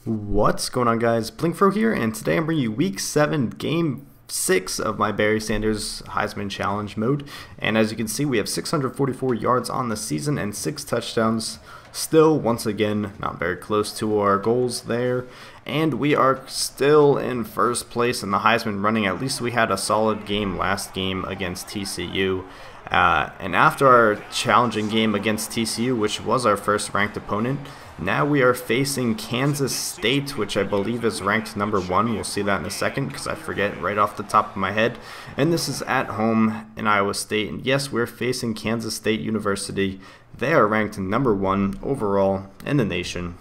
What's going on, guys? blinkFRO here, and today I'm bringing you Week 7, Game 6 of my Barry Sanders Heisman Challenge mode. And as you can see, we have 644 yards on the season and 6 touchdowns. Still, once again, not very close to our goals there. And we are still in first place in the Heisman running. At least we had a solid game last game against TCU. And after our challenging game against TCU, which was our first ranked opponent, now we are facing Kansas State, which I believe is ranked number 1. We'll see that in a second because I forget right off the top of my head. And this is at home in Iowa State. And yes, we're facing Kansas State University. They are ranked number 1 overall in the nation.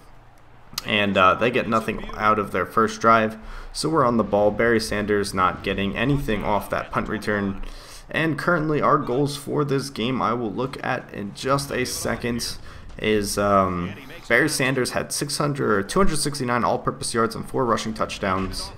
And they get nothing out of their first drive. So we're on the ball. Barry Sanders not getting anything off that punt return. And currently our goals for this game, I will look at in just a second, is Barry Sanders had 269 all-purpose yards and 4 rushing touchdowns,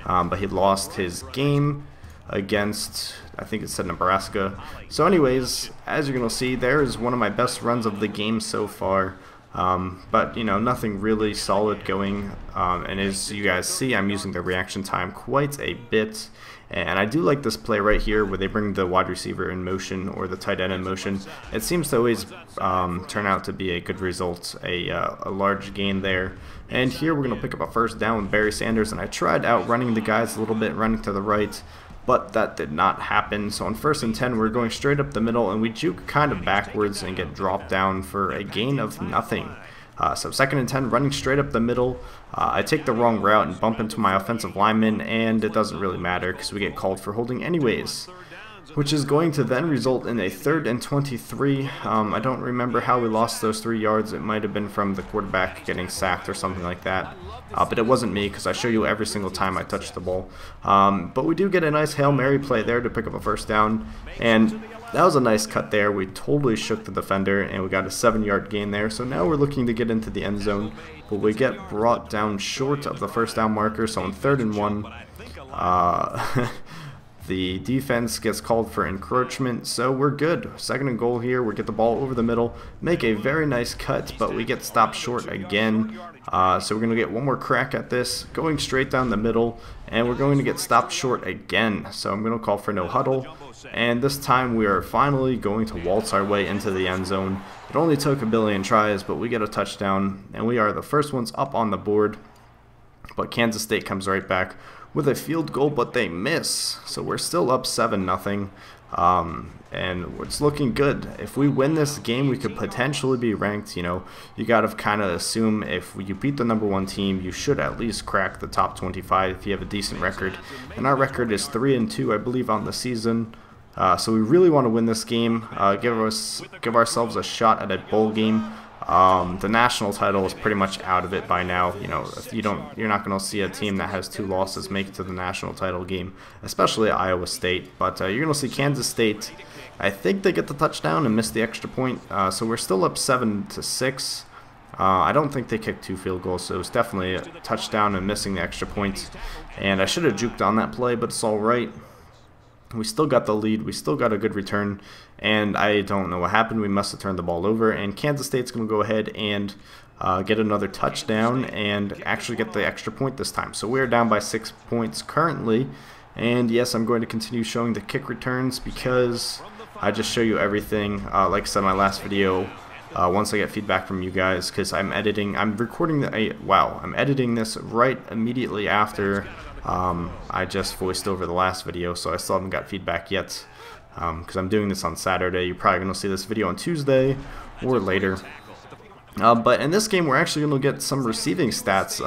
but he lost his game against, I think it said Nebraska. So anyways, as you're going to see, there is one of my best runs of the game so far. But you know, nothing really solid going, and as you guys see, I'm using the reaction time quite a bit, and I do like this play right here where they bring the wide receiver in motion or the tight end in motion. It seems to always turn out to be a good result, a large gain there. And here we're going to pick up a first down with Barry Sanders, and I tried outrunning the guys a little bit, running to the right, but that did not happen. So on 1st and 10, we're going straight up the middle, and we juke kind of backwards and get dropped down for a gain of nothing. So 2nd and 10, running straight up the middle. I take the wrong route and bump into my offensive lineman, and it doesn't really matter because we get called for holding anyways, which is going to then result in a 3rd and 23. I don't remember how we lost those 3 yards. It might have been from the quarterback getting sacked or something like that. But it wasn't me because I show you every single time I touch the ball. But we do get a nice Hail Mary play there to pick up a first down. And that was a nice cut there. We totally shook the defender and we got a 7-yard gain there. So now we're looking to get into the end zone. But we get brought down short of the first down marker. So on 3rd and 1, the defense gets called for encroachment, so we're good. 2nd and goal here. We get the ball over the middle, make a very nice cut, but we get stopped short again. So we're going to get one more crack at this, going straight down the middle, and we're going to get stopped short again. So I'm going to call for no huddle, and this time we are finally going to waltz our way into the end zone. It only took a billion tries, but we get a touchdown, and we are the first ones up on the board. But Kansas State comes right back with a field goal, but they miss. So we're still up 7-0, and it's looking good. If we win this game, we could potentially be ranked. You know, you got to kind of assume if you beat the number 1 team, you should at least crack the top 25 if you have a decent record. And our record is 3-2, I believe, on the season. So we really want to win this game, give ourselves a shot at a bowl game. The national title is pretty much out of it by now. You know, if you're not going to see a team that has 2 losses make it to the national title game, especially Iowa State. But you're going to see Kansas State. I think they get the touchdown and miss the extra point. So we're still up 7-6. I don't think they kicked 2 field goals, so it was definitely a touchdown and missing the extra point. And I should have juked on that play, but it's all right. We still got the lead, we still got a good return, and I don't know what happened. We must have turned the ball over, and Kansas State's going to go ahead and get another touchdown and actually get the extra point this time. So we're down by 6 points currently, and yes, I'm going to continue showing the kick returns because I just show you everything. Like I said in my last video, once I get feedback from you guys, because I'm editing this right immediately after I just voiced over the last video, so I still haven't got feedback yet because I'm doing this on Saturday. You're probably going to see this video on Tuesday or later. But in this game, we're actually going to get some receiving stats,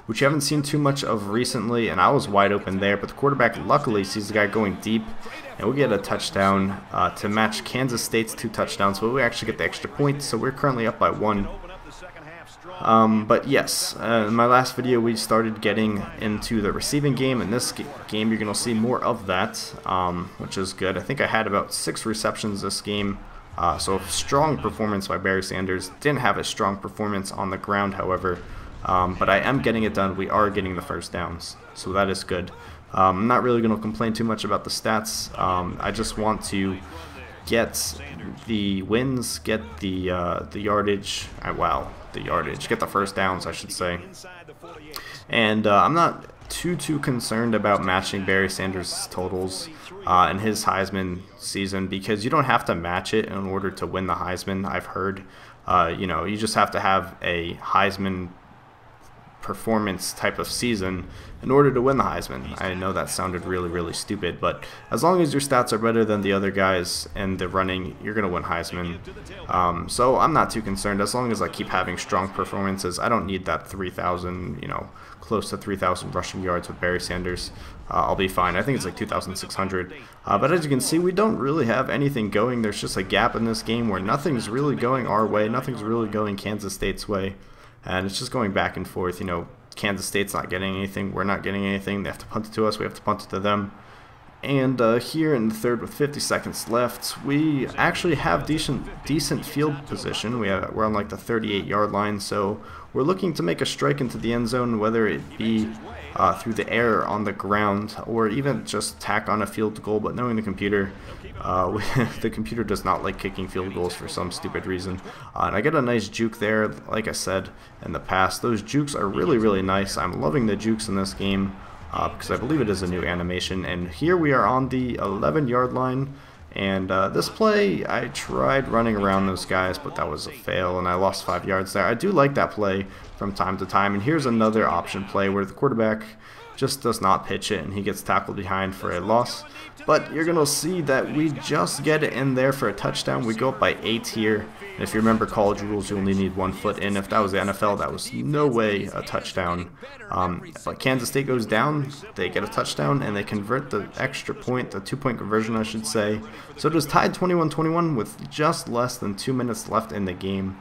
which you haven't seen too much of recently, and I was wide open there, but the quarterback luckily sees the guy going deep, and we get a touchdown to match Kansas State's 2 touchdowns, but we actually get the extra point, so we're currently up by 1. But yes, in my last video we started getting into the receiving game. In this game you're going to see more of that, which is good. I think I had about 6 receptions this game, so a strong performance by Barry Sanders. Didn't have a strong performance on the ground, however, but I am getting it done. We are getting the first downs, so that is good. I'm not really going to complain too much about the stats. I just want to get the wins, get the yardage. The yardage. Get the first downs, I should say. And I'm not too concerned about matching Barry Sanders' totals in his Heisman season, because you don't have to match it in order to win the Heisman. I've heard, you know, you just have to have a Heisman performance type of season in order to win the Heisman. I know that sounded really stupid, but as long as your stats are better than the other guys and the running, you're gonna win Heisman. So I'm not too concerned as long as I keep having strong performances. I don't need that 3,000, you know, close to 3,000 rushing yards with Barry Sanders. I'll be fine. I think it's like 2,600. But as you can see, we don't really have anything going. There's just a gap in this game where nothing's really going our way, nothing's really going Kansas State's way. And it's just going back and forth. You know, Kansas State's not getting anything. We're not getting anything. They have to punt it to us. We have to punt it to them. And here in the third with 50 seconds left, we actually have decent field position. We're on like the 38-yard line, so we're looking to make a strike into the end zone, whether it be through the air, on the ground, or even just tack on a field goal. But knowing the computer, the computer does not like kicking field goals for some stupid reason. And I get a nice juke there, like I said in the past. Those jukes are really nice. I'm loving the jukes in this game. Because I believe it is a new animation. And here we are on the 11-yard line, and this play, I tried running around those guys, but that was a fail, and I lost 5 yards there. I do like that play from time to time, and here's another option play where the quarterback just does not pitch it, and he gets tackled behind for a loss. But you're going to see that we just get it in there for a touchdown. We go up by 8 here. And if you remember college rules, you only need 1 foot in. If that was the NFL, that was no way a touchdown. But Kansas State goes down, they get a touchdown, and they convert the extra point, the 2-point conversion, I should say. So it is tied 21-21 with just less than 2 minutes left in the game.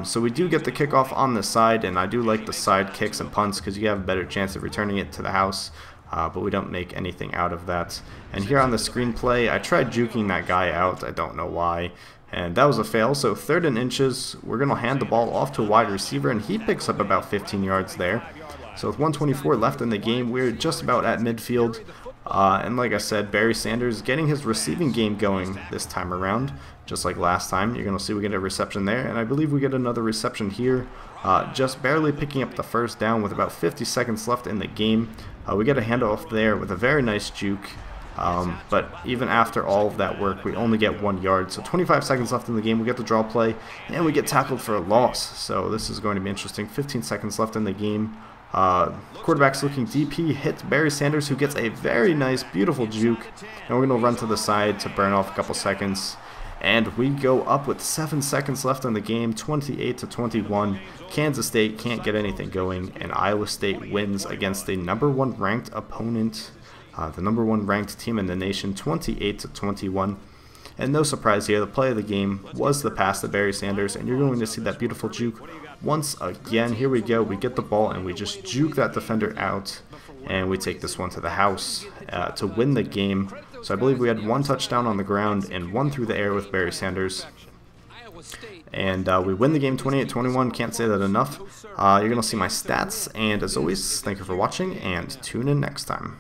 So we do get the kickoff on the side, and I do like the side kicks and punts because you have a better chance of returning it to the house. But we don't make anything out of that. And here on the screenplay, I tried juking that guy out. I don't know why. And that was a fail. So 3rd and inches, we're going to hand the ball off to a wide receiver, and he picks up about 15 yards there. So with 1:24 left in the game, we're just about at midfield. And like I said, Barry Sanders getting his receiving game going this time around, just like last time. You're going to see we get a reception there, and I believe we get another reception here, just barely picking up the first down with about 50 seconds left in the game. We get a handoff there with a very nice juke, but even after all of that work, we only get 1 yard. So 25 seconds left in the game, we get the draw play, and we get tackled for a loss. So this is going to be interesting. 15 seconds left in the game. Quarterback's looking deep. He hits Barry Sanders, who gets a very nice, beautiful juke. And we're going to run to the side to burn off a couple seconds. And we go up with 7 seconds left in the game, 28-21. Kansas State can't get anything going, and Iowa State wins against the #1 ranked opponent, the #1 ranked team in the nation, 28-21. And no surprise here, the play of the game was the pass to Barry Sanders, and you're going to see that beautiful juke once again. Here we go, we get the ball, and we just juke that defender out, and we take this one to the house to win the game. So I believe we had 1 touchdown on the ground and 1 through the air with Barry Sanders. And we win the game 28-21. Can't say that enough. You're going to see my stats. And as always, thank you for watching, and tune in next time.